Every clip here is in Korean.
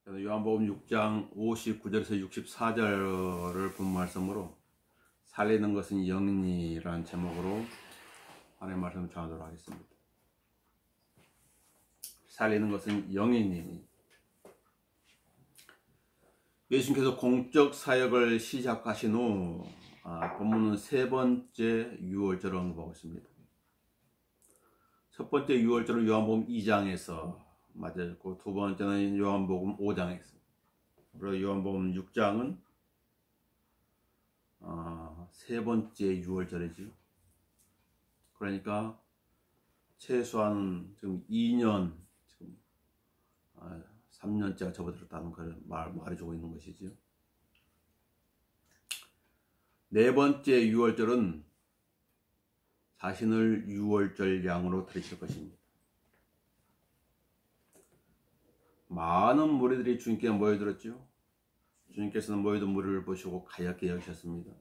요한복음 6장 59절에서 64절을 본 말씀으로 살리는 것은 영이니라는 제목으로 하나님의 말씀을 전하도록 하겠습니다. 살리는 것은 영이니. 예수님께서 공적 사역을 시작하신 후 본문은 세 번째 유월절을 언급하고 있습니다. 첫 번째 유월절은 요한복음 2장에서 맞았고, 두 번째는 요한복음 5장에서, 그리고 요한복음 6장은 세 번째 유월절이죠. 그러니까 최소한 지금 2년, 지금 3년째가 접어들었다는 걸 말해주고 있는 것이죠. 네 번째 유월절은 자신을 유월절 양으로 드리실 것입니다. 많은 무리들이 주님께 모여들었죠. 주님께서는 모여든 무리를 보시고 가엾게 여기셨습니다.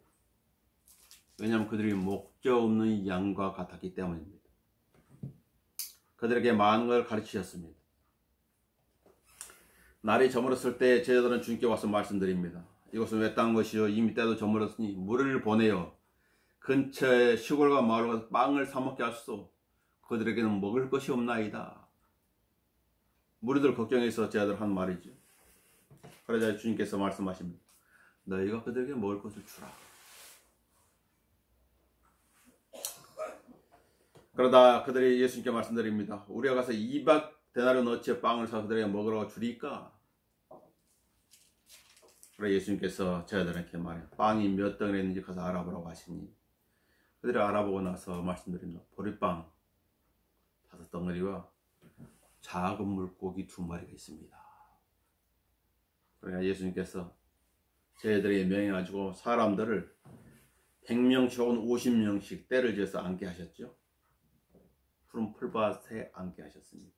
왜냐하면 그들이 목적 없는 양과 같았기 때문입니다. 그들에게 많은 걸 가르치셨습니다. 날이 저물었을 때 제자들은 주님께 와서 말씀드립니다. 이것은 왜 딴 것이요? 이미 때도 저물었으니 무리를 보내어 근처의 시골과 마을로 가서 빵을 사 먹게 하소서. 그들에게는 먹을 것이 없나이다. 무리들 걱정해서 제자들 한 말이죠. 그러자 주님께서 말씀하십니다. 너희가 그들에게 먹을 것을 주라. 그러다 그들이 예수님께 말씀드립니다. 우리가 가서 200데나리온어치의 빵을 사 그들에게 먹으라고 주리까? 그래 예수님께서 제자들에게 말해요. 빵이 몇 덩이나 있는지 가서 알아보라고 하시니, 그들이 알아보고 나서 말씀드립니다. 보리빵 5덩어리와 작은 물고기 2마리가 있습니다. 그러니까 예수님께서 제자들에게 명해가지고 사람들을 100명씩 혹은 50명씩 때를 지어서 앉게 하셨죠. 푸른 풀밭에 앉게 하셨습니다.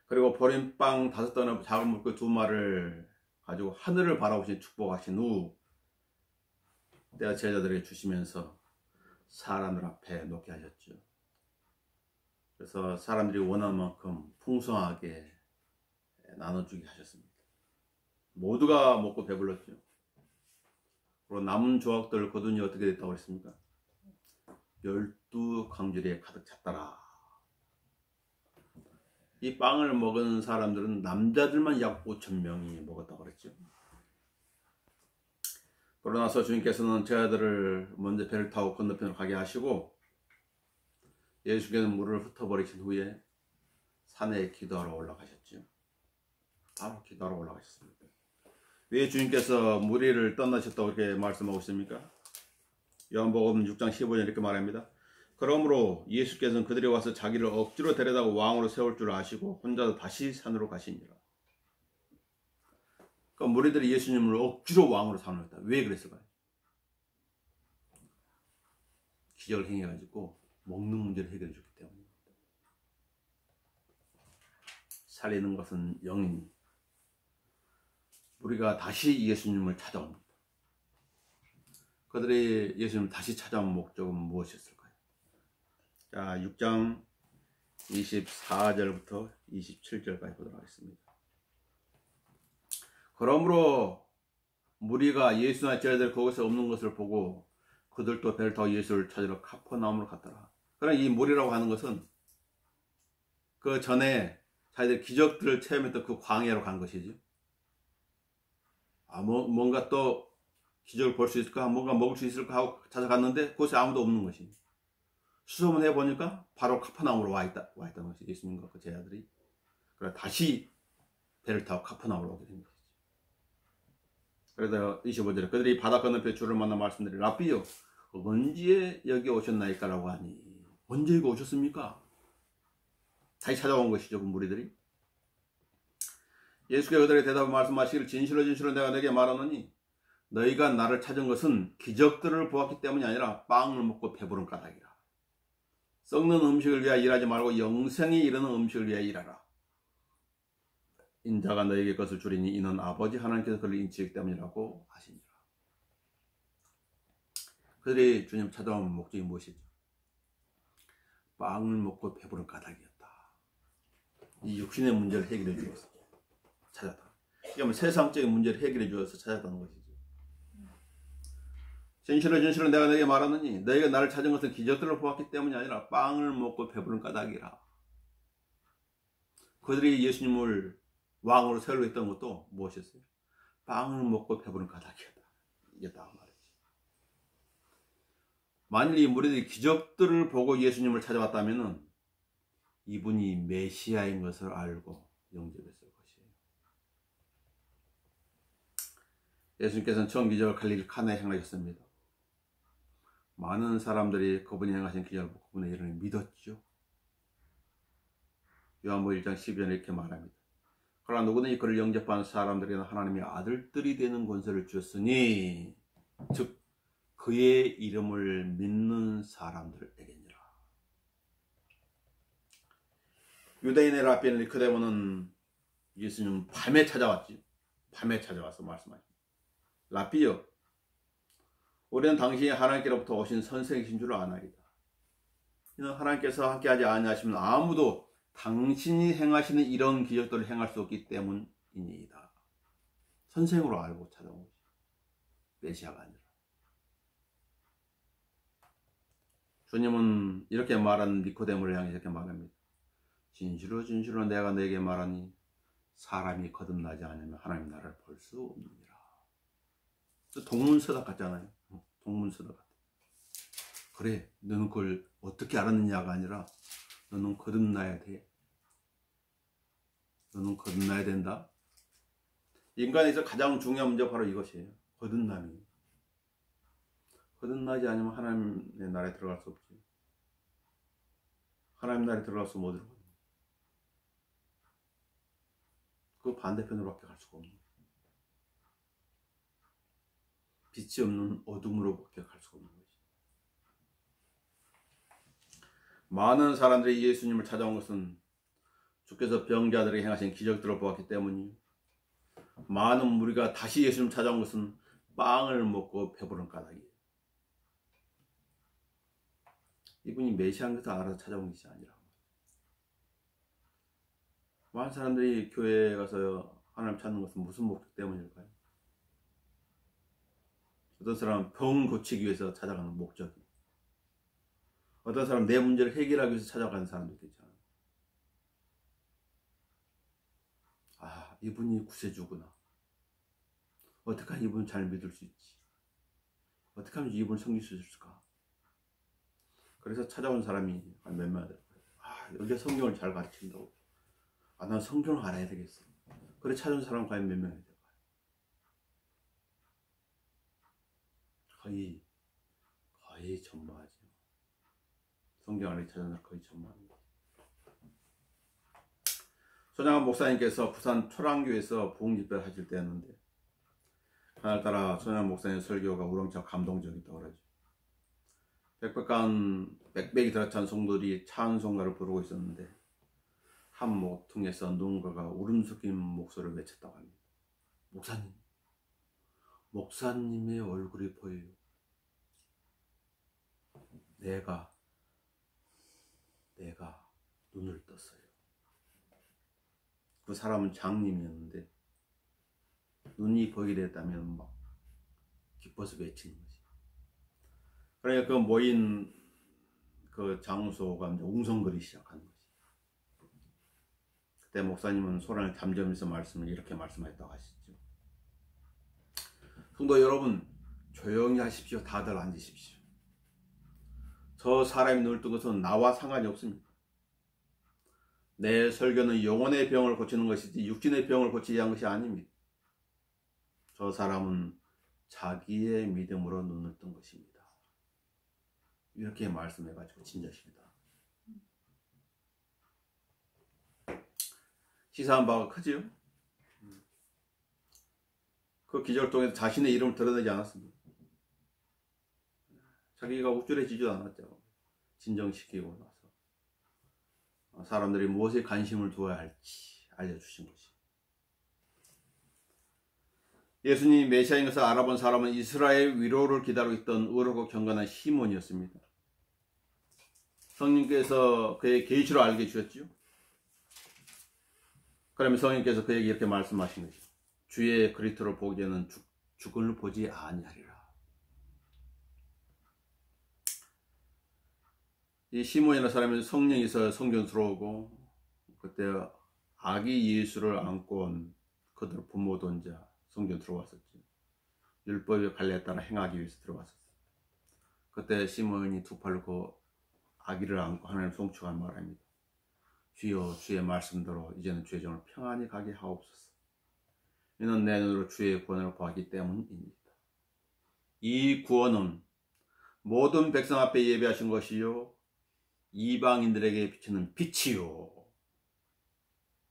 그리고 보리빵 5덩이와 작은 물고기 2마리를 가지고 하늘을 바라보신 축복하신 후 때가 제자들에게 주시면서 사람들 앞에 놓게 하셨죠. 그래서 사람들이 원하는 만큼 풍성하게 나눠주게 하셨습니다. 모두가 먹고 배불렀죠. 그리고 남은 조각들 거둔이 어떻게 됐다고 했습니까? 12광주리에 가득 찼더라. 이 빵을 먹은 사람들은 남자들만 약 5,000명이 먹었다고 그랬죠. 그러고 나서 주님께서는 제자들을 먼저 배를 타고 건너편으로 가게 하시고 예수께서는 물을 흩어버리신 후에 산에 기도하러 올라가셨죠. 바로 기도하러 올라가셨습니다. 왜 주님께서 무리를 떠나셨다고 이렇게 말씀하고 있습니까? 요한복음 6장 15절 이렇게 말합니다. 그러므로 예수께서는 그들이 와서 자기를 억지로 데려다가 왕으로 세울 줄 아시고 혼자서 다시 산으로 가시니라. 그러니까 무리들이 예수님을 억지로 왕으로 삼았다. 왜 그랬을까요? 기적을 행해가지고 먹는 문제를 해결해 줬기 때문입니다. 살리는 것은 영이니. 우리가 다시 예수님을 찾아옵니다. 그들이 예수님을 다시 찾아온 목적은 무엇이었을까요? 자, 6장 24절부터 27절까지 보도록 하겠습니다. 그러므로 무리가 예수나 제자들 거기서 없는 것을 보고 그들도 배를 타고 예수를 찾으러 카퍼나움으로 갔더라. 그러나 이 무리라고 하는 것은 그 전에 자기들 기적들을 체험했던 그 광야로 간 것이죠. 뭔가 또 기적을 볼 수 있을까? 뭔가 먹을 수 있을까? 하고 찾아갔는데 그곳에 아무도 없는 것이. 수소문 해보니까 바로 카퍼나움으로 와 있다는 것이 예수님과 그 제자들이. 그래서 다시 배를 타고 카퍼나움으로 오게 된 것이죠. 그래서 25절에 그들이 바다 건너편 주를 만나 말씀드린 라삐요 언제 여기 오셨나이까? 라고 하니 언제 여기 오셨습니까? 다시 찾아온 것이죠. 그 무리들이. 예수께서 그들에게 대답을 말씀하시기를 진실로 진실로 내가 너에게 말하노니 너희가 나를 찾은 것은 기적들을 보았기 때문이 아니라 빵을 먹고 배부른 까닭이라. 썩는 음식을 위하여 일하지 말고 영생에 이르는 음식을 위하여 일하라. 인자가 너에게 것을 주리니 이는 아버지 하나님께서 그를 인치기 때문이라고 하시니라. 그들이 주님 찾아온 목적이 무엇이죠? 빵을 먹고 배부른 까닭이었다. 이 육신의 문제를 해결해 주었습니다. 그러면 세상적인 문제를 해결해 주어서 찾았다는 것이죠. 진실로 내가 너에게 말하느니 너희가 나를 찾은 것은 기적들을 보았기 때문이 아니라 빵을 먹고 배부른 까닭이라. 그들이 예수님을 왕으로 세우려 했던 것도 무엇이었어요? 빵을 먹고 배부른 까닭이었다. 이게 딱 말이지. 만일 이 무리들이 기적들을 보고 예수님을 찾아왔다면 이분이 메시아인 것을 알고 영접했을 것이에요. 예수님께서는 처음 기적을 갈릴리 카나에 행하셨습니다. 많은 사람들이 그분이 행하신 기적을 보고 그분의 이름을 믿었죠. 요한복음 1장 12절에 이렇게 말합니다. 그러나 누구든지 그를 영접하는 사람들에게는 하나님의 아들들이 되는 권세를 주었으니 즉 그의 이름을 믿는 사람들에게니라. 유대인의 랍비인 니코데모는 예수님 밤에 찾아왔지. 밤에 찾아와서 말씀하십니다. 랍비여, 우리는 당신이 하나님께로부터 오신 선생이신 줄 아나이다. 이는 하나님께서 함께하지 아니하시면 아무도 당신이 행하시는 이런 기적들을 행할 수 없기 때문이니이다. 선생으로 알고 찾아온 거지. 메시아가 아니라. 주님은 이렇게 말하는 니코데모를 향해 이렇게 말합니다. 진실로 내가 너에게 말하니 사람이 거듭나지 않으면 하나님 나라를 볼 수 없느니라. 동문서답 같잖아요. 동문서답 같아. 그래, 너는 그걸 어떻게 알았느냐가 아니라 너는 거듭나야 돼. 너는 거듭나야 된다. 인간에서 가장 중요한 문제가 바로 이것이에요. 거듭남이에요. 거듭나지 않으면 하나님의 나라에 들어갈 수 없지. 하나님 나라에 들어갈 수 못 들어가요. 그 반대편으로밖에 갈 수가 없는 거예요. 빛이 없는 어둠으로밖에 갈 수가 없는 거지. 많은 사람들이 예수님을 찾아온 것은 주께서 병자들에게 행하신 기적들을 보았기 때문이에요. 많은 무리가 다시 예수님을 찾아온 것은 빵을 먹고 배부른 까닭이에요. 이분이 메시아인 것을 알아서 찾아온 것이 아니라. 많은 사람들이 교회에 가서 하나님 찾는 것은 무슨 목적 때문일까요? 어떤 사람은 병 고치기 위해서 찾아가는 목적이, 어떤 사람은 내 문제를 해결하기 위해서 찾아가는 사람도 있잖아요. 아, 이분이 구세주구나. 어떻게 하면 이분을 잘 믿을 수 있지? 어떻게 하면 이분을 섬길 수 있을까? 그래서 찾아온 사람이 몇 명 되는 거예요. 아, 여기가 성경을 잘 가르친다고. 아, 난 성경을 알아야 되겠어. 그래 찾아온 사람 과연 몇 명이 될까요? 거의 전무하죠. 성경 안에 찾아온 사람 거의 전무합니다. 손양한 목사님께서 부산 초랑교에서 부흥집회를 하실 때였는데, 그날따라 손양한 목사님 설교가 우렁차 감동적이다고 그러죠. 빽빽이 들어찬 성도들이 찬송가를 부르고 있었는데 한 모퉁에서 누군가가 울음 섞인 목소리를 외쳤다고 합니다. 목사님의 얼굴이 보여요. 내가 눈을 떴어요. 그 사람은 장님이었는데 눈이 보이게 됐다면 막 기뻐서 외치는 거지. 그러니까 그 모인 그 장소가 웅성거리기 시작한 거지. 그때 목사님은 소란을 잠잠해서 이렇게 말씀하셨다고 하시죠. 성도 여러분, 조용히 하십시오. 다들 앉으십시오. 저 사람이 눈을 뜬 것은 나와 상관이 없습니다. 내 설교는 영혼의 병을 고치는 것이지 육신의 병을 고치기 위한 것이 아닙니다. 저 사람은 자기의 믿음으로 눈을 뜬 것입니다. 이렇게 말씀해가지고 진짜십니다. 시사한 바가 크지요? 그 기적을 통해서 자신의 이름을 드러내지 않았습니다. 자기가 우쭐해지지도 않았죠. 진정시키고 나서 사람들이 무엇에 관심을 두어야 할지 알려주신 것이. 예수님이 메시아인 것을 알아본 사람은 이스라엘 위로를 기다리고 있던 의롭고 경건한 시몬이었습니다. 성령께서 그의 계시로 알게 주셨죠. 그러면 성령께서 그에게 이렇게 말씀하신 것이죠. 주의 그리스도를 보기에는 죽음을 보지 아니하리라. 이 시몬이라는 사람이 성령이 있어 성전 들어오고, 그때 아기 예수를 안고 온 그들 부모도 이제 성전 들어왔었지. 율법의 관례에 따라 행하기 위해서 들어왔었어. 그때 시몬이 두 팔로 그 아기를 안고 하나님 송축한 말합니다. 주여 주의 말씀대로 이제는 죄정을 평안히 가게 하옵소서. 이는 내 눈으로 주의 구원을 보았기 때문입니다. 이 구원은 모든 백성 앞에 예배하신 것이요 이방인들에게 비치는 빛이요.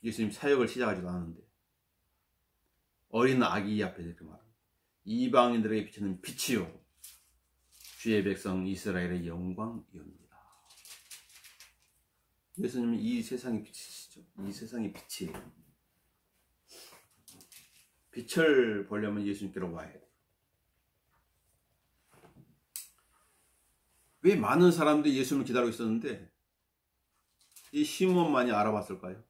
예수님 사역을 시작하지도 않았는데 어린 아기 앞에 이렇게 말합니다. 이방인들에게 비치는 빛이요 주의 백성 이스라엘의 영광이옵니다. 예수님은 이 세상의 빛이시죠. 이 세상의 빛이에요. 빛을 보려면 예수님께로 와야 돼요. 왜 많은 사람들이 예수님을 기다리고 있었는데 이 시몬만이 알아봤을까요?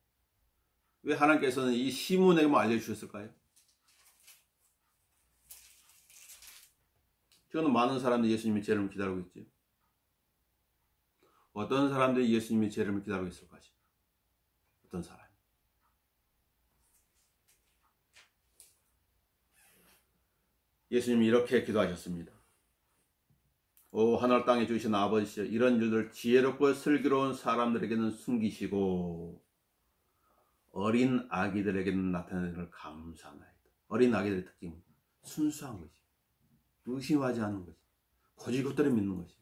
왜 하나님께서는 이 시몬에게만 알려주셨을까요? 지금 많은 사람들이 예수님의 재림을 기다리고 있죠. 어떤 사람들이 예수님의 재림을 기다리고 있을 것인가? 어떤 사람? 예수님이 이렇게 기도하셨습니다. 오 하늘 땅에 주신 아버지시여, 이런 일들 지혜롭고 슬기로운 사람들에게는 숨기시고 어린 아기들에게는 나타내는 걸 감사하나이다. 어린 아기들의 특징은 순수한 것이, 의심하지 않는 것이, 거짓것들을 믿는 것이,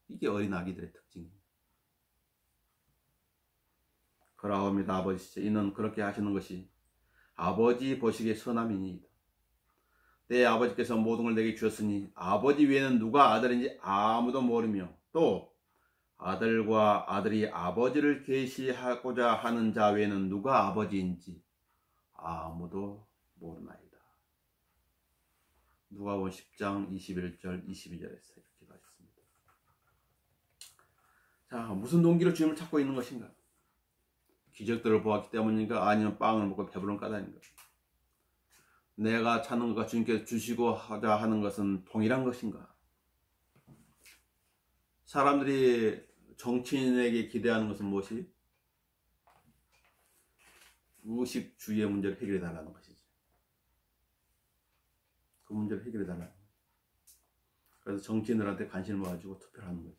이게 어린 아기들의 특징입니다. 그러옵니다. 아버지시여, 이는 그렇게 하시는 것이 아버지 보시기에 선함이니이다. 내 아버지께서 모든 걸 내게 주셨으니 아버지 외에는 누가 아들인지 아무도 모르며 또 아들과 아들이 아버지를 계시하고자 하는 자 외에는 누가 아버지인지 아무도 모르나이다. 누가복음 10장 21절 22절에서 이렇게 가셨습니다. 자, 무슨 동기로 주님을 찾고 있는 것인가? 기적들을 보았기 때문인가? 아니면 빵을 먹고 배부른 까닭인가? 내가 찾는 것과 주님께서 주시고 하자 하는 것은 동일한 것인가? 사람들이 정치인에게 기대하는 것은 무엇이? 의식주의의 문제를 해결해 달라는 것이지. 그 문제를 해결해 달라는 거지. 그래서 정치인들한테 관심을 가지고 투표를 하는 거지.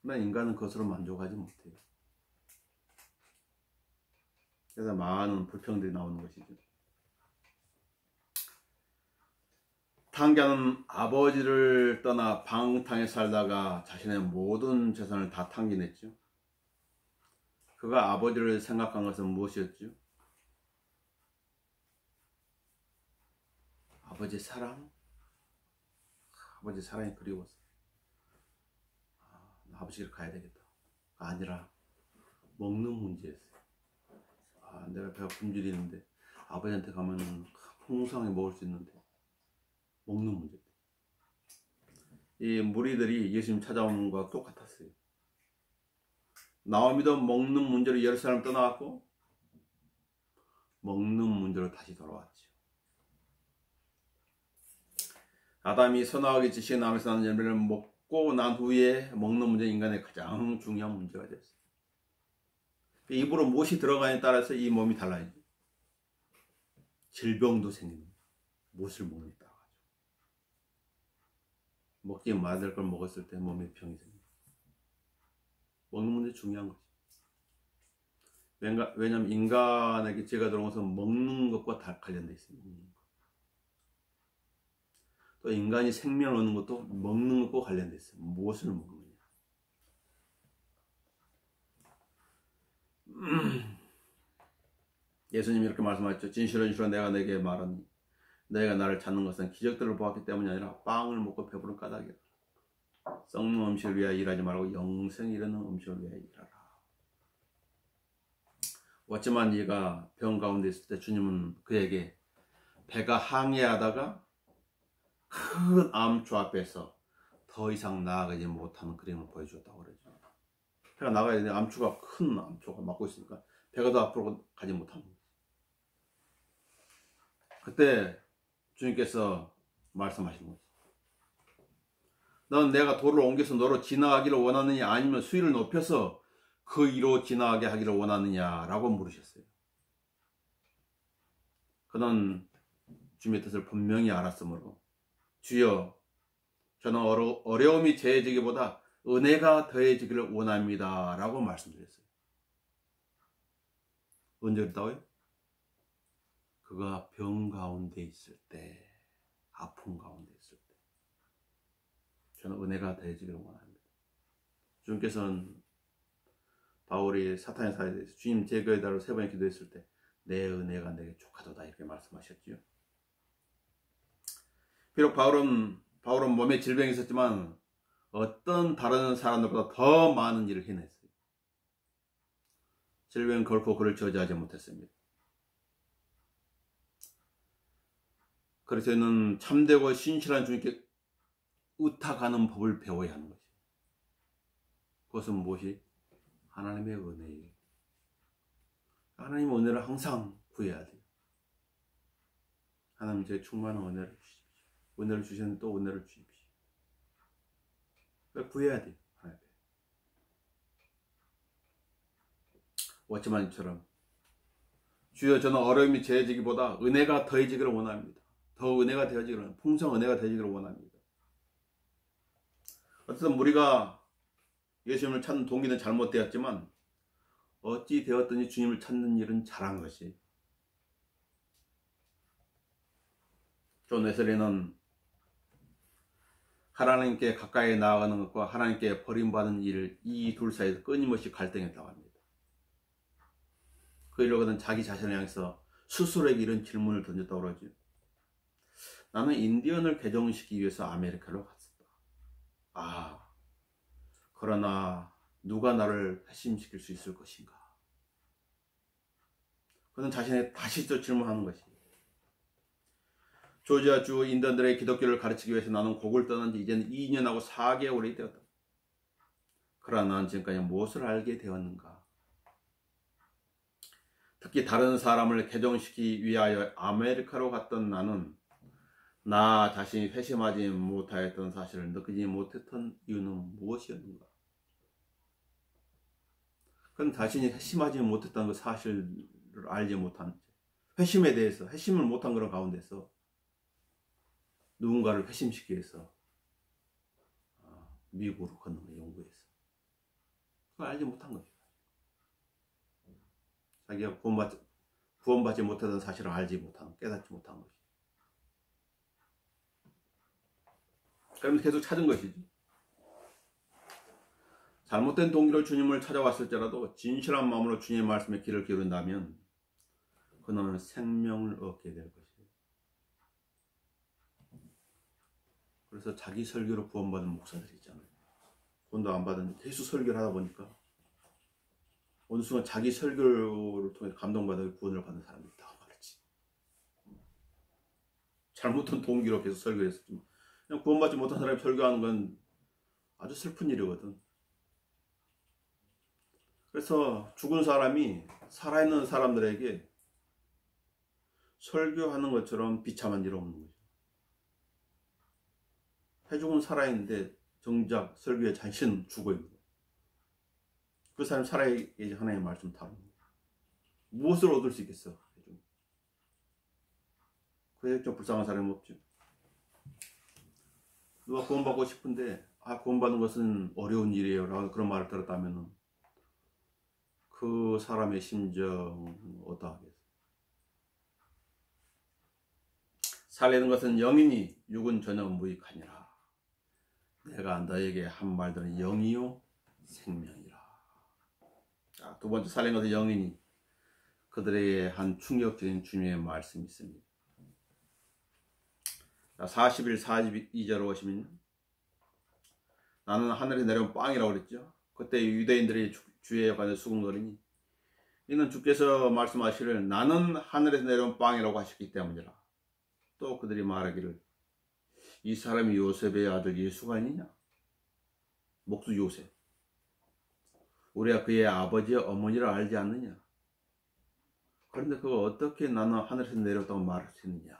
그러나 인간은 그것으로 만족하지 못해요. 그래서 많은 불평들이 나오는 것이죠. 탕자는 아버지를 떠나 방탕에 살다가 자신의 모든 재산을 다 탕진했죠. 그가 아버지를 생각한 것은 무엇이었죠? 아버지의 사랑? 아버지의 사랑이 그리웠어. 아버지를 가야 되겠다. 아니라 먹는 문제였어요. 내가 배가 굶주리 있는데 아버지한테 가면 풍성하게 먹을 수 있는데 먹는 문제. 이 무리들이 예수님 찾아오는 것과 똑같았어요. 나오미도 먹는 문제로 예루살렘 떠나갔고 먹는 문제로 다시 돌아왔죠. 아담이 선악의 지식의 나무에서 나는 열매를 먹고 난 후에 먹는 문제, 인간의 가장 중요한 문제가 됐어요. 입으로 무엇이 들어가냐에 따라서 이 몸이 달라지죠. 질병도 생기는 거예요. 무엇을 먹느냐에 따라 가지고. 먹지 말아야 될 걸 먹었을 때 몸에 병이 생겨요. 먹는 문제 중요한 거지. 왜냐하면 인간에게 죄가 들어오면서 먹는 것과 다 관련되어 있어요. 또 인간이 생명을 얻는 것도 먹는 것과 관련되어 있어요. 무엇을 먹느냐. 예수님이 이렇게 말씀하셨죠. 진실로 진실로 내가 내게 말하니 너희가 나를 찾는 것은 기적들을 보았기 때문이 아니라 빵을 먹고 배부른 까닭이라. 썩는 음식을 위하여 일하지 말고 영생에 이르는 음식을 위하여 일하라. 어쩌면 네가 병 가운데 있을 때 주님은 그에게 배가 항해하다가 큰 암초 앞에서 더 이상 나아가지 못하는 그림을 보여주었다고 그러죠. 배가 나가야 되는데 큰 암초가 막고 있으니까 배가 더 앞으로 가지 못하는 거예요. 그때 주님께서 말씀하신 거죠. 넌 내가 돌을 옮겨서 너로 지나가기를 원하느냐, 아니면 수위를 높여서 그 위로 지나가게 하기를 원하느냐 라고 물으셨어요. 그는 주님의 뜻을 분명히 알았으므로 주여, 저는 어려움이 더해지기보다 은혜가 더해지기를 원합니다 라고 말씀드렸어요. 언제 그랬다고요? 그가 병 가운데 있을 때, 아픔 가운데 있을 때, 저는 은혜가 더해지기를 원합니다. 주님께서는 바울이 사탄의 사에 대해서 주님 제거해달라고 3번에 기도했을 때 내 은혜가 내게 족하도다 이렇게 말씀하셨지요. 비록 바울은 몸에 질병이 있었지만 어떤 다른 사람들보다 더 많은 일을 해냈어요. 질병은 결코 그를 저지하지 못했습니다. 그래서 저는 참되고 신실한 주님께 의탁하는 법을 배워야 하는 것이에요. 그것은 무엇이? 하나님의 은혜예요. 하나님의 은혜를 항상 구해야 돼요. 하나님 제 충만한 은혜를 주십시오. 은혜를 주시는데 또 은혜를 주십시오. 구해야 돼요. 하나님. 워치만처럼 주여, 저는 어려움이 더해지기보다 은혜가 더해지기를 원합니다. 더 은혜가 되어지기를 원합니다. 풍성 은혜가 되어지기를 원합니다. 어쨌든 우리가 예수님을 찾는 동기는 잘못되었지만 어찌 되었든지 주님을 찾는 일은 잘한 것이. 존 웨슬리는 하나님께 가까이 나아가는 것과 하나님께 버림받는 일, 이 둘 사이에서 끊임없이 갈등했다고 합니다. 그 일로 그는 자기 자신을 향해서 스스로에게 이런 질문을 던졌다고 그러죠. 나는 인디언을 개종시키기 위해서 아메리카로 갔었다. 그러나 누가 나를 회심시킬 수 있을 것인가? 그는 자신에게 다시 또 질문하는 것이, 조지아주 인디언들의 기독교를 가르치기 위해서 나는 곡을 떠난 지 이제는 2년하고 4개월이 되었다. 그러나 나는 지금까지 무엇을 알게 되었는가? 특히 다른 사람을 개종시키기 위하여 아메리카로 갔던 나는 나 자신이 회심하지 못하였던 사실을 느끼지 못했던 이유는 무엇이었는가? 그는 자신이 회심하지 못했다는 그 사실을 알지 못한, 회심에 대해서, 회심을 못한 그런 가운데서 누군가를 회심시키기 위해서 미국으로 걷는 거 연구해서 그걸 알지 못한 거죠. 자기가 구원받지 못하던 사실을 알지 못한, 깨닫지 못한 것이죠. 그러면서 계속 찾은 것이지. 잘못된 동기로 주님을 찾아왔을지라도 진실한 마음으로 주님의 말씀에 귀를 기울인다면 그는 생명을 얻게 될 것이에요. 그래서 자기 설교로 구원받은 목사들이 있잖아요. 구원도 안 받은 계속 설교를 하다 보니까 어느 순간 자기 설교를 통해 감동받아 구원을 받는 사람이 있다고 말했지. 잘못된 동기로 계속 설교를 했었지만 그냥 구원받지 못한 사람이 설교하는 건 아주 슬픈 일이거든. 그래서 죽은 사람이 살아있는 사람들에게 설교하는 것처럼 비참한 일은 없는 거죠. 해죽은 살아있는데 정작 설교에 자신은 죽어있는 거예요. 그 사람이 살아야지 하나님의 말씀 다루는 거예요. 무엇을 얻을 수 있겠어? 그게 좀 불쌍한 사람이 없죠. 누가 구원받고 싶은데 구원받는 것은 어려운 일이에요 라고 그런 말을 들었다면 그 사람의 심정은 어떠하겠어요? 살리는 것은 영이니 육은 전혀 무익하니라. 내가 너에게 한 말들은 영이요 생명이라. 자, 두 번째, 살리는 것은 영이니 그들에게 한 충격적인 주님의 말씀이 있습니다. 자, 41, 42절로 오시면 나는 하늘에 내려온 빵이라고 그랬죠. 그때 유대인들이 주에 관해 수군거리니 이는 주께서 말씀하시기를 나는 하늘에서 내려온 빵이라고 하셨기 때문이라. 또 그들이 말하기를 이 사람이 요셉의 아들 예수가 아니냐? 목수 요셉. 우리가 그의 아버지와 어머니를 알지 않느냐? 그런데 그거 어떻게 나는 하늘에서 내려왔다고 말할 수 있느냐.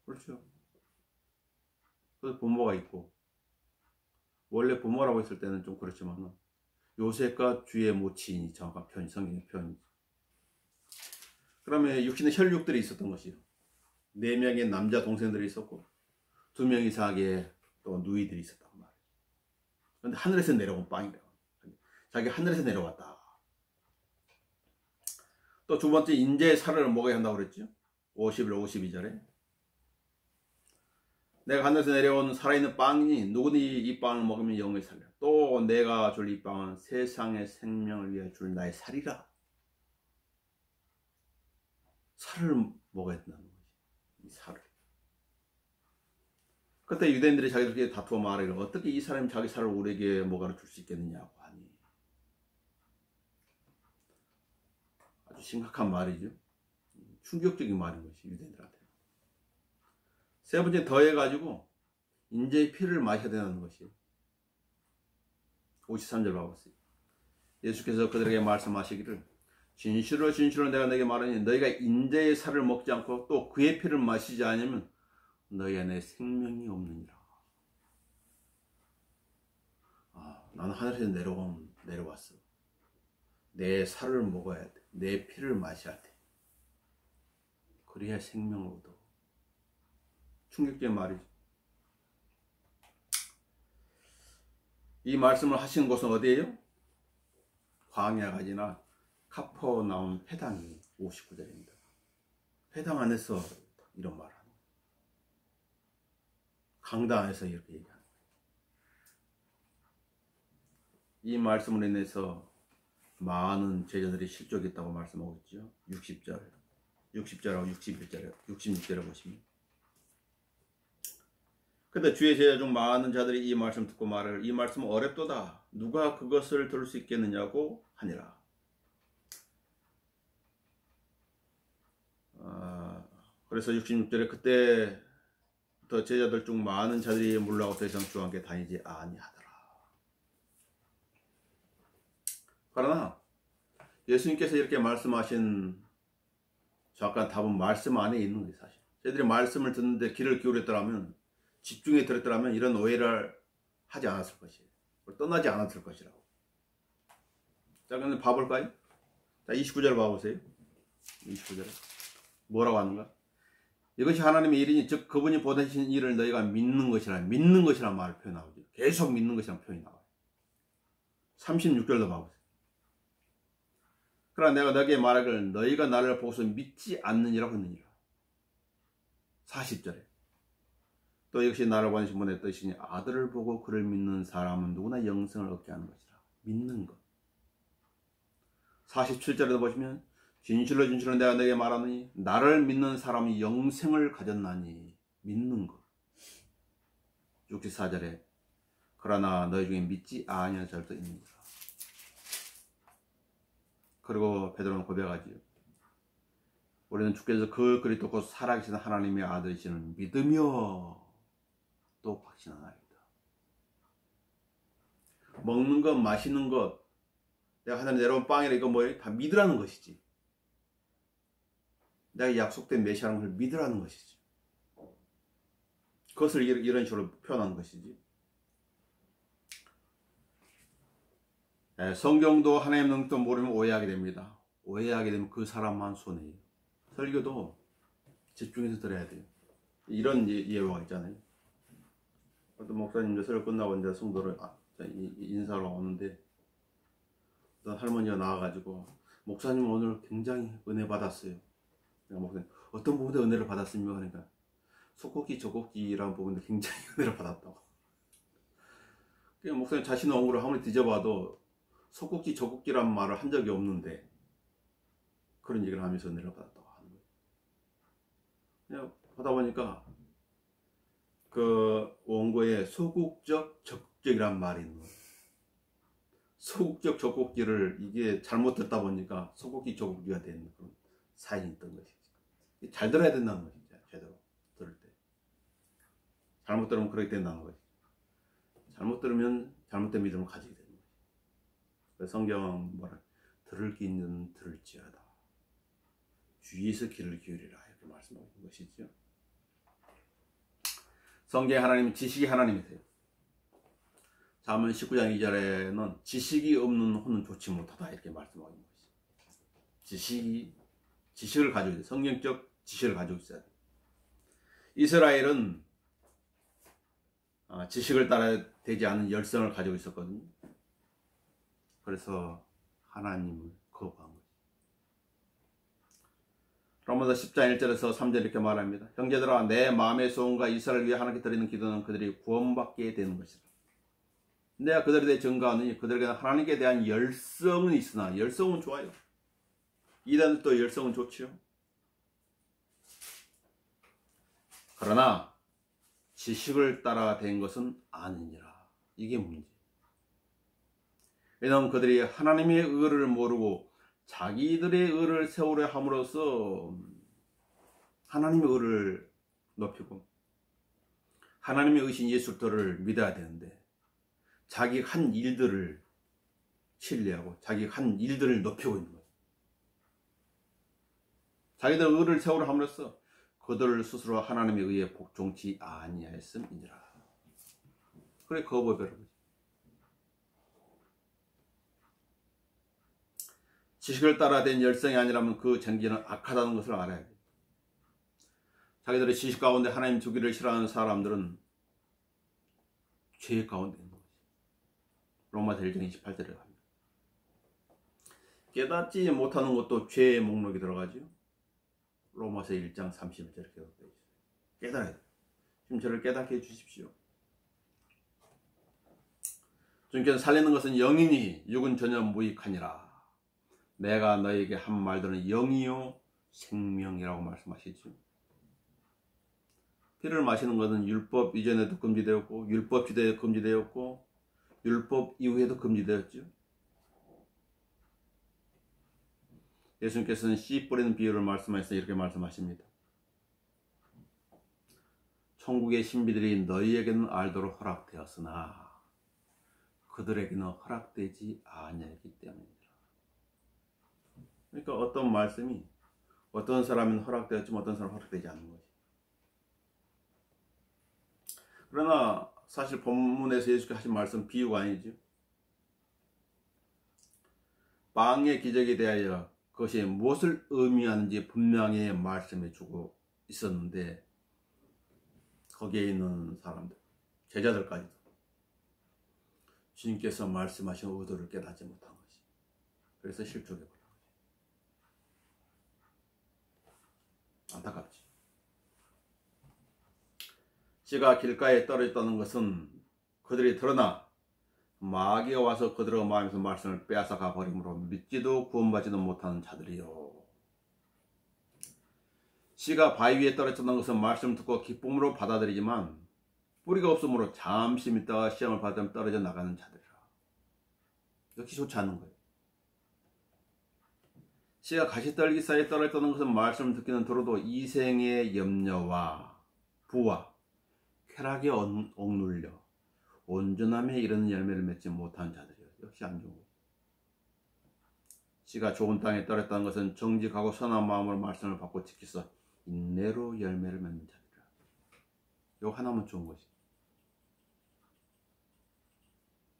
그렇죠. 그래서 부모가 있고, 원래 부모라고 했을 때는 좀 그렇지만 요셉과 주의 모친이 정확한 표현, 성경의 표현이죠. 그러면 육신의 혈육들이 있었던 것이요. 4명의 남자 동생들이 있었고 2명 이상의 또 누이들이 있었단 말이에요. 그런데 하늘에서 내려온 빵이래요. 자기 하늘에서 내려왔다. 또 두 번째 인재의 살을 먹어야 한다고 그랬죠. 51, 52절에 내가 하늘에서 내려온 살아있는 빵이니 누구니 이 빵을 먹으면 영원히 살리라. 또 내가 줄 이 빵은 세상의 생명을 위해 줄 나의 살이라. 살을 먹어야 된다는 거지. 이 살을. 그때 유대인들이 자기들끼리 다투어 말하기를 어떻게 이 사람이 자기 살을 우리에게 뭐가로 줄 수 있겠느냐고 하니 아주 심각한 말이죠. 충격적인 말인 것이 유대인들한테. 세 번째 더해가지고 인재의 피를 마셔야 된다는 것이에요. 53절 봐보세요. 예수께서 그들에게 말씀하시기를 진실로 진실로 내가 너에게 말하니 너희가 인재의 살을 먹지 않고 또 그의 피를 마시지 않으면 너희 안에 생명이 없느니라. 나는 하늘에서 내려왔어. 내 살을 먹어야 돼. 내 피를 마셔야 돼. 그래야 생명을 얻어. 충격적인 말이죠. 이 말씀을 하신 곳은 어디예요? 광야가 아니라 카퍼나움 회당이 59절입니다. 회당 안에서 이런 말을 하는 거예요. 강당 안에서 이렇게 얘기하는 거예요. 이 말씀으로 인해서 많은 제자들이 실족했다고 말씀하고 있죠. 60절하고 66절에 보시면. 근데 주의 제자 중 많은 자들이 이 말씀 듣고 말을 이 말씀은 어렵도다. 누가 그것을 들을 수 있겠느냐고 하니라. 그래서 66절에 그때부터 제자들 중 많은 자들이 물러가고 더 이상 주와 함께 다니지 아니하더라. 그러나 예수님께서 이렇게 말씀하신 정확한 답은 말씀 안에 있는 거예요. 사실 저희들이 말씀을 듣는데 귀를 기울였더라면 집중해 들었더라면 이런 오해를 하지 않았을 것이에요. 떠나지 않았을 것이라고. 자, 그럼 봐볼까요? 자, 29절 봐보세요. 29절에 뭐라고 하는가? 이것이 하나님의 일이니 즉 그분이 보내신 일을 너희가 믿는 것이란 말을 표현하고 계속 믿는 것이란 표현이 나와요. 36절도 봐보세요. 그러나 내가 너에게 말하기를 너희가 나를 보고서 믿지 않느니라 했느니라. 40절에 또 이것이 나를 보내신 분의 뜻이니 아들을 보고 그를 믿는 사람은 누구나 영생을 얻게 하는 것이라. 믿는 것. 47절에도 보시면 진실로 진실로 내가 너에게 말하노니 나를 믿는 사람이 영생을 가졌나니. 믿는 것. 64절에 그러나 너희 중에 믿지 아니하는 자들도 있는 거라. 그리고 베드로는 고백하지요. 우리는 주께서 그 그리스도 곧 살아계신 하나님의 아들이시는 믿으며 또 확신하나이다. 먹는 것, 마시는 것, 내가 하나님 내려온 빵이라 이거 뭐예요? 다 믿으라는 것이지. 내가 약속된 메시아라는 걸 믿으라는 것이지. 그것을 이런 식으로 표현한 것이지. 성경도 하나님 능력도 모르면 오해하게 됩니다. 오해하게 되면 그 사람만 손해예요. 설교도 집중해서 들어야 돼요. 이런 예화가 있잖아요. 어떤 목사님 설교 끝나고 이제 성도를 인사로 오는데 어떤 할머니가 나와가지고 목사님 오늘 굉장히 은혜 받았어요. 목사님 어떤 부분에 은혜를 받았습니까? 그러니까 속곡기 저곡기라는 부분에 굉장히 은혜를 받았다고. 그러니까 목사님 자신의 언구를 아무리 뒤져봐도 속곡기 저곡기라는 말을 한 적이 없는데 그런 얘기를 하면서 은혜를 받았다고 하는 거예요. 그냥 하다 보니까 그 원고에 소극적 적극적이란 말이 있는 거예요. 소극적 적극기를 이게 잘못 듣다 보니까 소극기 적극기가 되는 그런 사연이 있던 것이지. 잘 들어야 된다는 거지. 제대로 들을 때 잘못 들으면 그렇게 된다는 거지. 잘못 들으면 잘못된 믿음을 가지게 되는 거지. 그래서 성경은 뭐라 들을 귀 있는 들을지어다. 주의해서 귀를 기울이라 이렇게 말씀하고 있는 것이죠. 성경에 하나님은 지식이 하나님이세요. 잠언 19장 2절에는 지식이 없는 혼은 좋지 못하다 이렇게 말씀하고 있는 것이죠. 지식을 가지고 있어요. 성경적 지식을 가지고 있어야 돼요. 이스라엘은 지식을 따라 되지 않은 열성을 가지고 있었거든요. 그래서 하나님을 거부한 거죠. 로마서 10장 1절에서 3절 이렇게 말합니다. 형제들아, 내 마음의 소원과 이스라엘을 위해 하나님께 드리는 기도는 그들이 구원받게 되는 것이다. 내가 그들에 대해 증거하느니 그들에게 하나님께 대한 열성은 있으나, 열성은 좋아요. 이단도 열성은 좋지요. 그러나 지식을 따라 된 것은 아니니라. 이게 문제. 왜냐하면 그들이 하나님의 의를 모르고 자기들의 의를 세우려 함으로써 하나님의 의를 높이고 하나님의 의신 예수 그리스도를 믿어야 되는데 자기 한 일들을 신뢰하고 자기 한 일들을 높이고 있는 거예요. 자기들 의를 세우려 함으로써 그들 스스로 하나님의 의에 복종치 아니하였음이니라. 그래 거부해버린 거지. 지식을 따라 된 열성이 아니라면 그 전기는 악하다는 것을 알아야 돼. 자기들의 지식 가운데 하나님 주기를 싫어하는 사람들은 죄 가운데 있는 거지. 로마서 1장 28절에 갑니다. 깨닫지 못하는 것도 죄의 목록에 들어가죠. 로마서 1장 31절에 기록되어 있어요. 깨달아야 돼요. 지금 저를 깨닫게 해주십시오. 주님께서 살리는 것은 영이니 육은 전혀 무익하니라. 내가 너에게 한 말들은 영이요 생명이라고 말씀하시죠. 피를 마시는 것은 율법 이전에도 금지되었고 율법 시대에 금지되었고 율법 이후에도 금지되었죠. 예수님께서는 씨 뿌리는 비유를 말씀하셔서 이렇게 말씀하십니다. 천국의 신비들이 너희에게는 알도록 허락되었으나 그들에게는 허락되지 아니하기 때문이라. 그러니까 어떤 말씀이 어떤 사람은 허락되었지만 어떤 사람은 허락되지 않는 거지. 그러나 사실 본문에서 예수께서 하신 말씀 비유가 아니죠. 빵의 기적에 대하여 그것이 무엇을 의미하는지 분명히 말씀해 주고 있었는데 거기에 있는 사람들, 제자들까지도 주님께서 말씀하신 의도를 깨닫지 못한 것이. 그래서 실족해 버린 거지. 안타깝지. 씨가 길가에 떨어졌다는 것은 그들이 드러나 마귀가 와서 그들의 마음에서 말씀을 빼앗아가 버림으로 믿지도 구원받지도 못하는 자들이요. 씨가 바위 위에 떨어졌다는 것은 말씀을 듣고 기쁨으로 받아들이지만 뿌리가 없으므로 잠시 믿다가 시험을 받으면 떨어져 나가는 자들이라. 역시 좋지 않은 거예요. 씨가 가시떨기 사이에 떨어졌다는 것은 말씀을 듣기는 들어도 이생의 염려와 부와 쾌락에 억눌려 온전함에 이르는 열매를 맺지 못한 자들이요. 역시 안 좋은 거예요. 씨가 좋은 땅에 떨어졌다는 것은 정직하고 선한 마음으로 말씀을 받고 지켜서 인내로 열매를 맺는 자들이라. 이거 하나면 좋은 것이.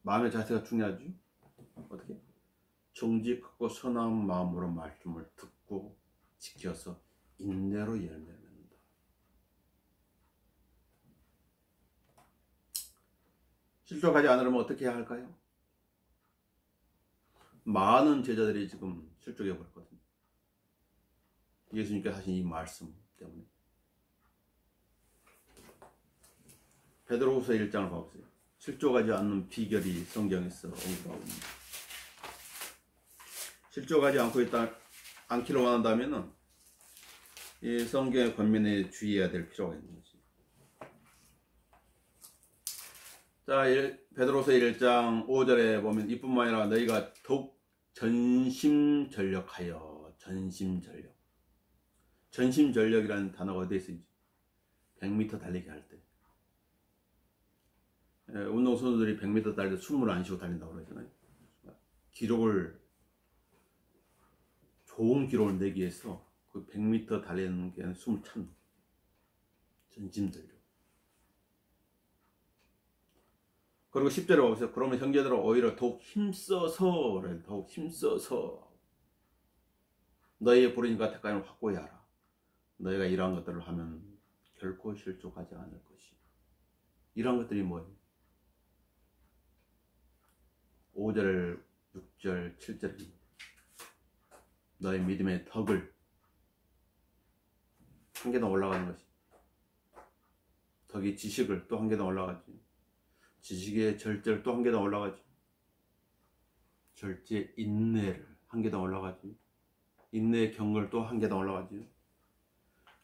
마음의 자세가 중요하죠. 어떻게? 정직하고 선한 마음으로 말씀을 듣고 지켜서 인내로 열매를 맺는다. 실족하지 않으려면 어떻게 해야 할까요? 많은 제자들이 지금 실족해 버렸거든요. 예수님께서 하신 이 말씀 때문에. 베드로후서 1장을 봐보세요. 실족하지 않는 비결이 성경에서 언급하고 있습니다. 실족하지 않기를 원한다면 이 성경의 권면에 주의해야 될 필요가 있는 거지. 자, 베드로후서 1장 5절에 보면 이뿐만 아니라 너희가 더욱 전심전력하여. 전심전력이라는 단어가 어디에 쓰이지? 100m 달리기 할 때. 운동선수들이 100m 달릴 때 숨을 안 쉬고 달린다고 그러잖아요. 좋은 기록을 내기 위해서 그 100m 달리는 게 숨을 참는 거예요. 전심 들려. 그리고 10절에 보세요. 그러면 형제들은 오히려 더욱 힘써서 너희의 부르심과 택감을 확고히 하라. 너희가 이러한 것들을 하면 결코 실족하지 않을 것이요. 이러한 것들이 뭐예요? 5절, 6절, 7절입니다. 너의 믿음의 덕을 한 계단 올라가는 것이, 덕이 지식을 또 한 계단 올라가지, 지식의 절제를 또 한 계단 올라가지, 절제 인내를 한 계단 올라가지, 인내의 경건을 또 한 계단 올라가지,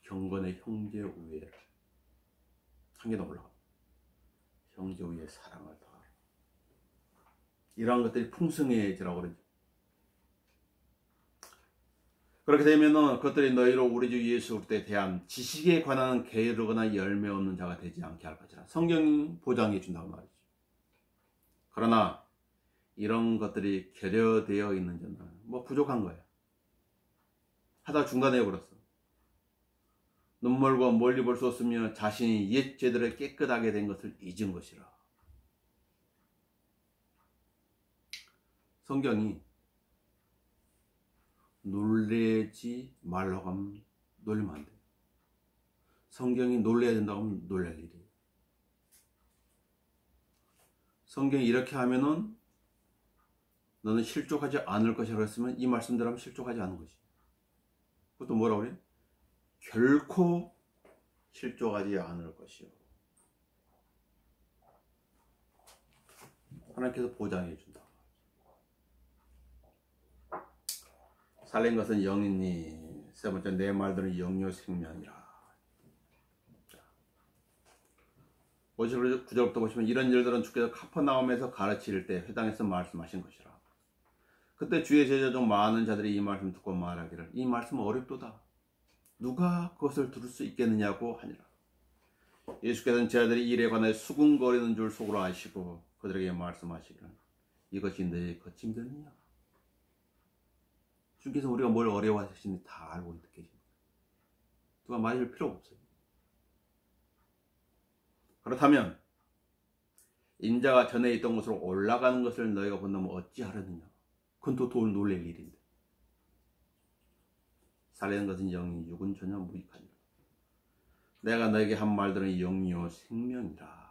경건의 형제 우애를 한 계단 올라가, 형제 우애의 사랑을 더하라. 이러한 것들이 풍성해지라고 그러죠. 그렇게 되면은 그것들이 너희로 우리 주 예수 그리스도에 대한 지식에 관한 게으르거나 열매 없는 자가 되지 않게 할 것이라. 성경이 보장해 준다고 말이죠. 그러나 이런 것들이 결여되어 있는 자는 뭐 부족한 거예요. 하다 중단해 버렸어. 눈물과 멀리 볼 수 없으며 자신이 옛 죄들을 깨끗하게 된 것을 잊은 것이라. 성경이 놀래지 말라고 하면 놀리면 안 돼요. 성경이 놀래야 된다고 하면 놀랄 일이에요. 성경이 이렇게 하면은 너는 실족하지 않을 것이라고 했으면 이 말씀대로 하면 실족하지 않은 것이. 그것도 뭐라고 그래요? 결코 실족하지 않을 것이요. 하나님께서 보장해 준다. 살린 것은 영이니 세 번째 내 말들은 영요 생명이라. 59절부터 보시면 이런 일들은 주께서 카퍼나움에서 가르칠 때 회당에서 말씀하신 것이라. 그때 주의 제자 중 많은 자들이 이 말씀 듣고 말하기를 이 말씀은 어렵도다. 누가 그것을 들을 수 있겠느냐고 하니라. 예수께서는 제자들이 이 일에 관하여 수군거리는 줄 속으로 아시고 그들에게 말씀하시기를 이것이 너희 거침되느냐. 주께서 우리가 뭘 어려워하시는지 다 알고 있는 계십니다. 누가 말할 필요가 없어요. 그렇다면 인자가 전에 있던 곳으로 올라가는 것을 너희가 본다면 어찌하려느냐. 그건 또 놀랄 일인데. 살리는 것은 영이 육은 전혀 무익하니라. 내가 너에게 한 말들은 영이요 생명이라.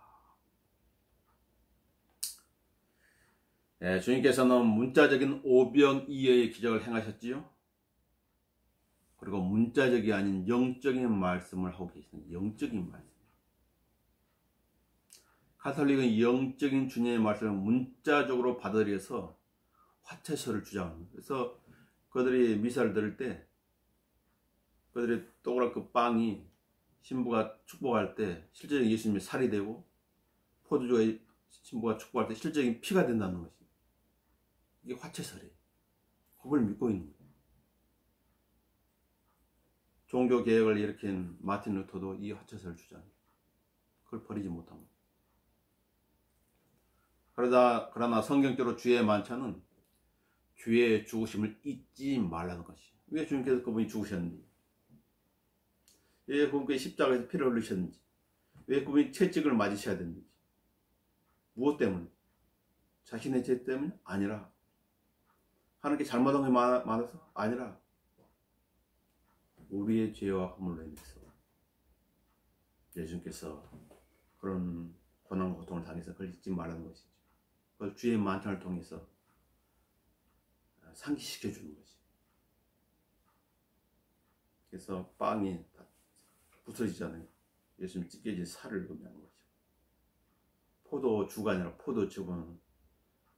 예, 주님께서는 문자적인 오병이어의 기적을 행하셨지요. 그리고 문자적이 아닌 영적인 말씀을 하고 계십니다. 영적인 말씀. 가톨릭은 영적인 주님의 말씀을 문자적으로 받아들여서 화채서를 주장합니다. 그래서 그들이 미사를 들을 때 그들이 동그랗게 빵이 신부가 축복할 때 실제적인 예수님의 살이 되고 포도주가 신부가 축복할 때 실제적인 피가 된다는 것이 이게 화채설이에요. 그걸 믿고 있는 거예요. 종교 개혁을 일으킨 마틴 루터도 이 화채설을 주장해요. 그걸 버리지 못한 거예요. 그러나 성경적으로 주의 만찬은 주의 죽으심을 잊지 말라는 것이에요. 왜 주님께서 그분이 죽으셨는지, 왜 그분께 십자가에서 피를 흘리셨는지, 왜 그분이 채찍을 맞으셔야 됐는지, 무엇 때문에? 자신의 죄 때문에? 아니라 하나님께 잘못한 게 많아서? 아니라 우리의 죄와 허물로 인해서 예수님께서 그런 고난과 고통을 당해서 그걸 잊지 말라는 것이죠. 그걸 주의 만찬을 통해서 상기시켜 주는 것이. 그래서 빵이 다 부서지잖아요. 예수님 찢겨진 살을 의미하는 거죠. 포도주가 아니라 포도즙은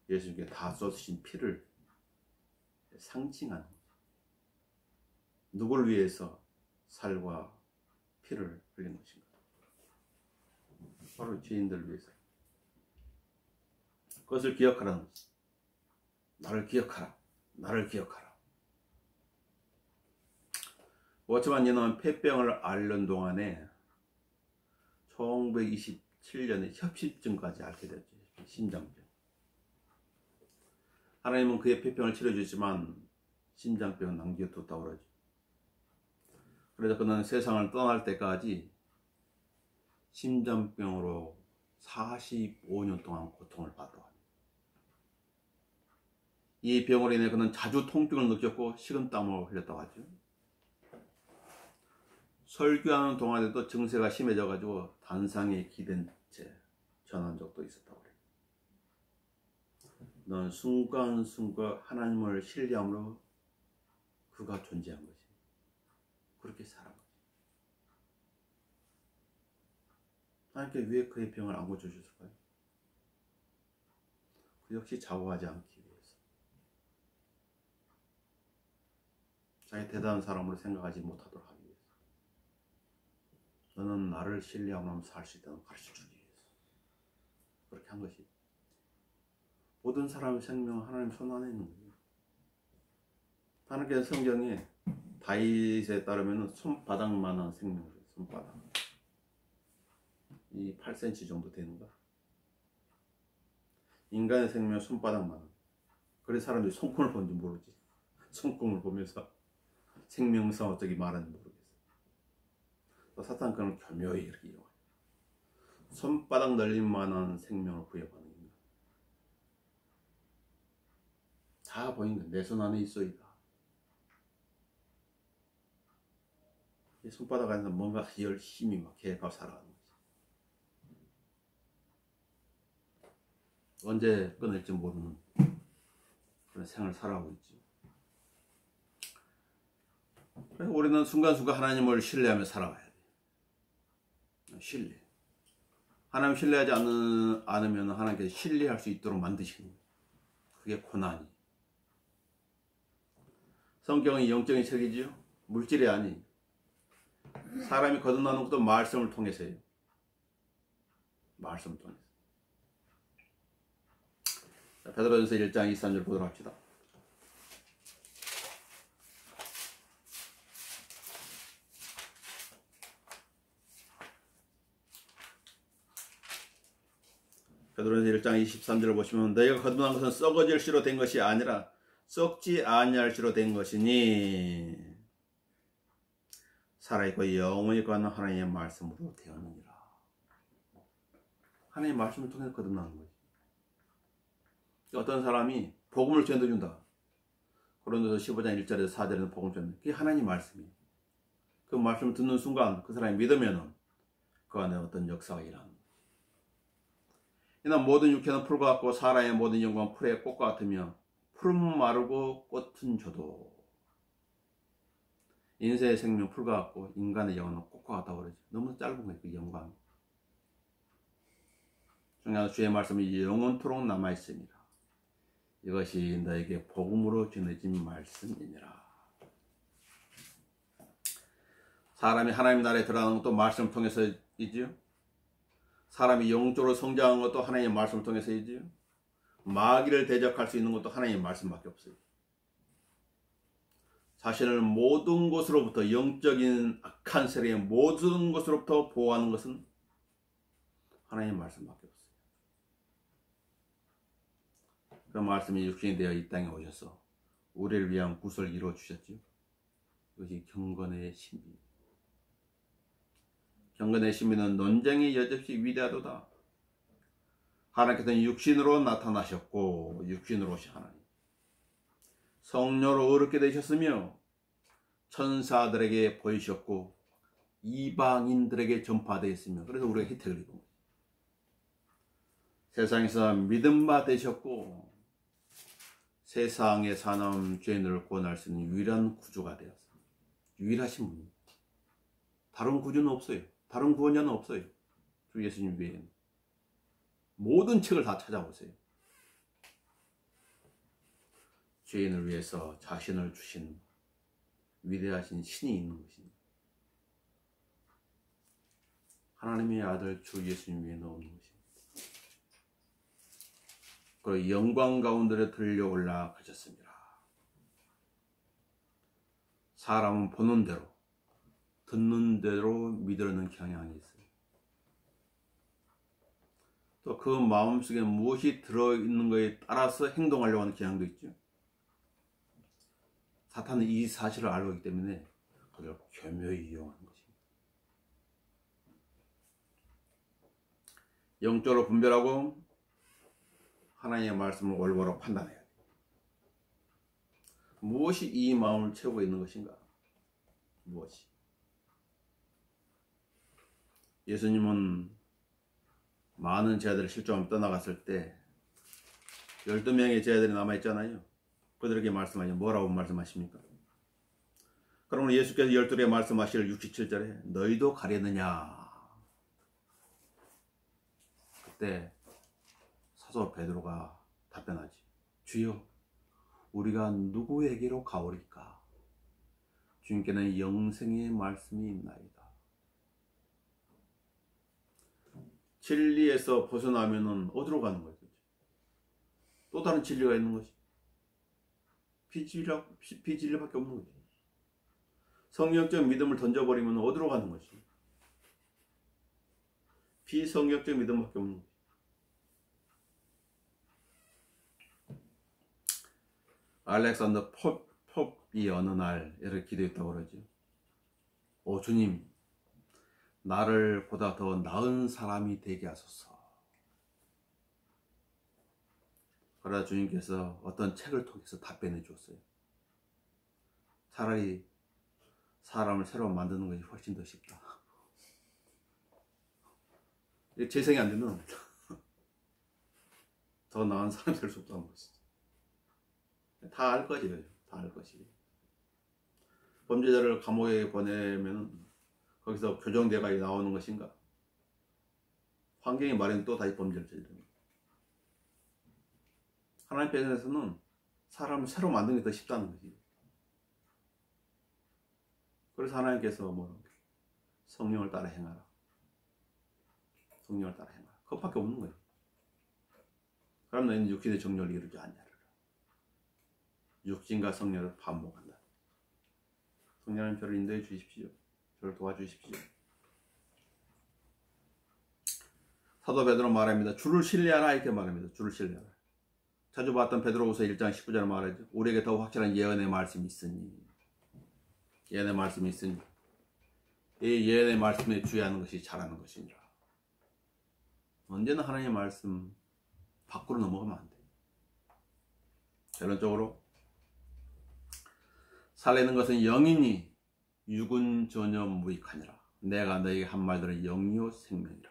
예수님께 다 쏟으신 피를 상징하는 거죠. 누구를 위해서 살과 피를 흘린 것인가? 바로 죄인들을 위해서. 그것을 기억하라는 거지. 나를 기억하라. 나를 기억하라. 워츠만 니는 폐병을 앓는 동안에 1927년에 협심증까지 앓게 됐죠. 심장병. 하나님은 그의 폐병을 치료해주지만 심장병은 남겨뒀다고 그러죠. 그래서 그는 세상을 떠날 때까지 심장병으로 45년 동안 고통을 받았다. 이 병으로 인해 그는 자주 통증을 느꼈고 식은땀을 흘렸다고 하죠. 설교하는 동안에도 증세가 심해져 가지고 단상에 기댄 채 전한 적도 있었다고 그래요. 넌 순간순간 하나님을 신뢰함으로 그가 존재한 것이 그렇게 살아간 거지. 하나님께 왜 그의 병을 안 고쳐주실까요? 그 역시 좌우하지 않기 위해서, 자기 대단한 사람으로 생각하지 못하도록 하기 위해서, 너는 나를 신뢰하면 살 수 있다는 가르쳐주기 위해서 그렇게 한 것이. 모든 사람의 생명은 하나님 손 안에 있는 거예요. 하나님께서 성경에 다윗에 따르면 손바닥만한 생명이에요. 손바닥. 이 8cm 정도 되는가? 인간의 생명은 손바닥만한. 그래서 사람들이 손금을 본지 모르지. 손금을 보면서 생명성 어떻게 말하는지 모르겠어. 또 사탄 그는 교묘히 이렇게 이용해요. 손바닥 넓림만한 생명을 부여받는 인간. 다 보이는 내 손 안에 있어이다. 이 손바닥 안에서 뭔가 열심히 막 계획하고 살아가는 거지. 언제 끊을지 모르는 그런 생활을 살아가고 있지. 그래서 우리는 순간순간 하나님을 신뢰하며 살아가야 돼. 신뢰. 하나님 신뢰하지 않으면 하나님께서 신뢰할 수 있도록 만드시는 거예요. 그게 고난이. 성경은 영적인 책이지요. 물질이 아니. 사람이 거듭나는 것도 말씀을 통해서예요. 말씀을 통해서. 베드로전서 1장 23절 보도록 합시다. 베드로전서 1장 23절을 보시면 너희가 거듭난 것은 썩어질 씨로 된 것이 아니라 썩지 아니할 씨로 된 것이니 살아있고 영원히 거하는 하나님의 말씀으로 되었느니라. 하나님의 말씀을 통해서 거듭나는 거지. 어떤 사람이 복음을 전해준다. 고린도서 15장 1절에서 4절에는 복음을 전해. 그게 하나님 말씀이에요. 그 말씀을 듣는 순간 그 사람이 믿으면 그 안에 어떤 역사가 일어나는 거예요. 이는 모든 육체는 풀과 같고 사람의 모든 영광은 풀의 꽃과 같으며 풀은 마르고 꽃은 져도 인생의 생명 풀과 같고 인간의 영혼은 꽃과 같다고 그러지. 너무 짧은 거예요. 그 영광이. 중요한 주의 말씀이 영원토록 남아있습니다. 이것이 너에게 복음으로 전해진 말씀이니라. 사람이 하나님 나라에 들어가는 것도 말씀을 통해서이지요. 사람이 영적으로 성장하는 것도 하나님의 말씀을 통해서이지요. 마귀를 대적할 수 있는 것도 하나님의 말씀밖에 없어요. 자신을 모든 것으로부터, 영적인 악한 세력의 모든 것으로부터 보호하는 것은 하나님의 말씀밖에 없어요. 그 말씀이 육신이 되어 이 땅에 오셔서 우리를 위한 구설을 이루어 주셨지요. 이것이 경건의 신비. 경건의 신비는 논쟁이 여접시 위대하도다. 하나님께서는 육신으로 나타나셨고 육신으로 오신 하나님. 성령으로 어렵게 되셨으며 천사들에게 보이셨고 이방인들에게 전파되었으며 그래서 우리가 혜택을 입은 거예요. 세상에서 믿음 바 되셨고 세상의 사람 죄인들을 구원할 수 있는 유일한 구주가 되었어요. 유일하신 분입니다. 다른 구주는 없어요. 다른 구원자는 없어요. 주 예수님 외에는. 모든 책을 다 찾아보세요. 죄인을 위해서 자신을 주신 위대하신 신이 있는 것입니다. 하나님의 아들 주 예수님 외에는 없는 것입니다. 그리고 영광 가운데로 들려 올라가셨습니다. 사람은 보는 대로 듣는 대로 믿으려는 경향이 있어요. 또 그 마음속에 무엇이 들어있는 것에 따라서 행동하려고 하는 경향도 있죠. 사탄은 이 사실을 알고 있기 때문에 그걸 교묘히 이용하는 것입니다. 영적으로 분별하고 하나님의 말씀을 올바로 판단해야 돼요. 무엇이 이 마음을 채우고 있는 것인가? 무엇이? 예수님은 많은 제자들을 실종하며 떠나갔을 때 12명의 제자들이 남아있잖아요. 그들에게 말씀하시니 뭐라고 말씀하십니까? 그러면 예수께서 12에 말씀하실 67절에 너희도 가려느냐? 그때 사도 베드로가 답변하지. 주여, 우리가 누구에게로 가오리까? 주님께는 영생의 말씀이 있나이다. 진리에서 벗어나면은 어디로 가는 거예요? 또 다른 진리가 있는 것이 비진리밖에 없는 거지. 성경적 믿음을 던져버리면 어디로 가는 것이? 비성경적 믿음밖에 없는 거지. 알렉산더 pop이 어느 날 이렇게 기도했다고 그러죠. 오 주님, 나를 보다 더 나은 사람이 되게 하소서. 그러다 주님께서 어떤 책을 통해서 답변해 주었어요. 차라리 사람을 새로 만드는 것이 훨씬 더 쉽다. 재생이 안 되면 더 나은 사람이 될 수 없다는 것이죠. 다 알 것이에요. 다 알 것이. 범죄자를 감옥에 보내면 거기서 교정대가 나오는 것인가? 환경이 마련 또 다시 범죄를 저지르는. 하나님 편에서는 사람을 새로 만드는 게 더 쉽다는 거지. 그래서 하나님께서 성령을 따라 행하라. 성령을 따라 행하라. 그것밖에 없는 거예요. 그럼 너희는 육신의 정욕을 이루지 않냐라. 육신과 성령을 반복한다. 성령님 저를 인도해 주십시오. 저를 도와주십시오. 사도 베드로 말합니다. 주를 신뢰하라 이렇게 말합니다. 주를 신뢰하라. 자주 봤던 베드로후서 1장 19절 말하죠. 우리에게 더 확실한 예언의 말씀이 있으니 예언의 말씀이 있으니 이 예언의 말씀에 주의하는 것이 잘하는 것이니라. 언제나 하나님의 말씀 밖으로 넘어가면 안 돼. 결론적으로 살리는 것은 영이니 육은 전혀 무익하니라. 내가 너에게 한 말들은 영이요 생명이라.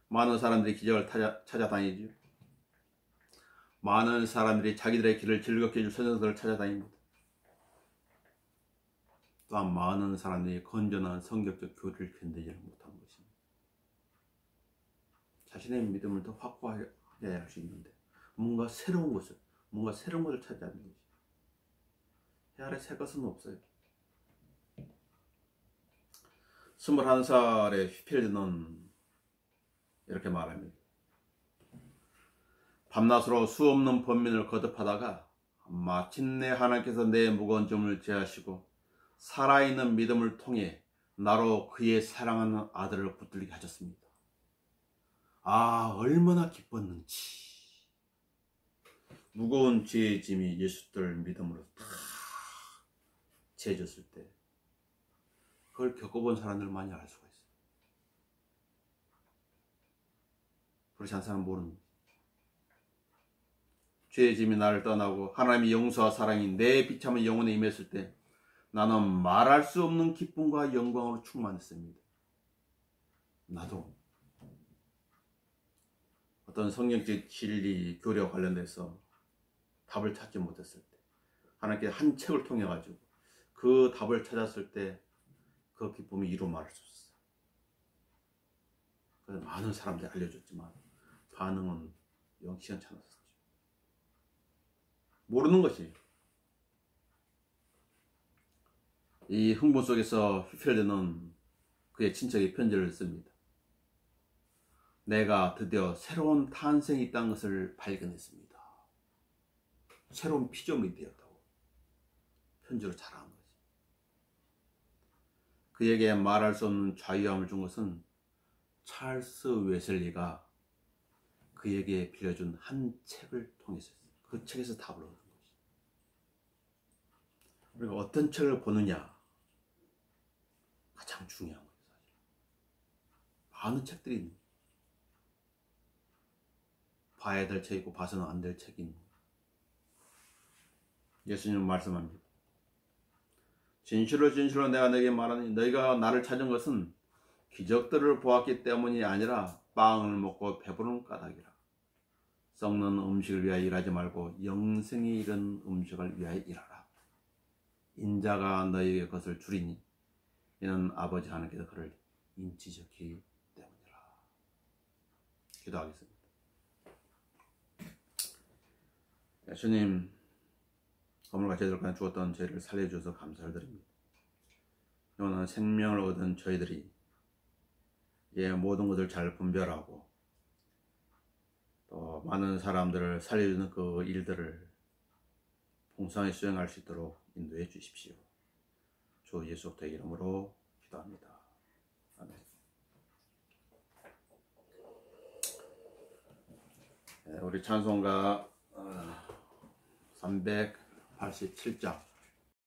많은 사람들이 기적을 찾아다니죠. 많은 사람들이 자기들의 길을 즐겁게 해줄 선생들을 찾아다닙니다. 또한 많은 사람들이 건전한 성격적 교리를 견디지 못하는 것입니다. 자신의 믿음을 더 확고하게 할 수 있는데 뭔가 새로운 것을 찾아야 하는 것이. 해 아래 새 것은 없어요. 21살의 휘필드는 이렇게 말합니다. 밤낮으로 수없는 범민을 거듭하다가 마침내 하나님께서 내 무거운 짐을 제하시고 살아있는 믿음을 통해 나로 그의 사랑하는 아들을 붙들게 하셨습니다. 아, 얼마나 기뻤는지. 무거운 죄의 짐이 예수들 믿음으로 다 재졌을 때 그걸 겪어본 사람들 많이 알 수가 있어요. 그렇지 않은 사람은 모르는 거예요. 죄의 짐이 나를 떠나고 하나님의 용서와 사랑이 내 비참한 영혼에 임했을 때 나는 말할 수 없는 기쁨과 영광으로 충만했습니다. 나도 어떤 성경적 진리, 교리와 관련돼서 답을 찾지 못했을 때 하나님께서 한 책을 통해 가지고 그 답을 찾았을 때 그 기쁨이 이루 말할 수 없었어요. 그래서 많은 사람들이 알려줬지만 반응은 영 시원찮았었죠. 모르는 것이에요. 이 흥분 속에서 휘필드는 그의 친척에 편지를 씁니다. 내가 드디어 새로운 탄생이 있다는 것을 발견했습니다. 새로운 피조물이 되었다고 편지로 자랑한 거지. 그에게 말할 수 없는 자유함을 준 것은 찰스 웨슬리가 그에게 빌려준 한 책을 통해서 그 책에서 답을 얻은 것이. 우리가 어떤 책을 보느냐 가장 중요한 거예요. 많은 책들이 있는, 봐야 될 책이고 봐서는 안 될 책이 있는. 예수님은 말씀합니다. 진실로 진실로 내가 너에게 말하니 너희가 나를 찾은 것은 기적들을 보았기 때문이 아니라 빵을 먹고 배부른 까닭이라. 썩는 음식을 위하여 일하지 말고 영생이 이른 음식을 위하여 일하라. 인자가 너희에게 그것을 주리니 이는 아버지 하나님께서 그를 인치셨기 때문이라. 기도하겠습니다. 주님, 건물과 제들간에 주었던 죄를 살려주셔서 감사를 드립니다. 영원한 생명을 얻은 저희들이 모든 것을 잘 분별하고 또 많은 사람들을 살려주는 그 일들을 풍성히 수행할 수 있도록 인도해 주십시오. 주 예수 그리스도의 이름으로 기도합니다. 아멘. 우리 찬송가 387장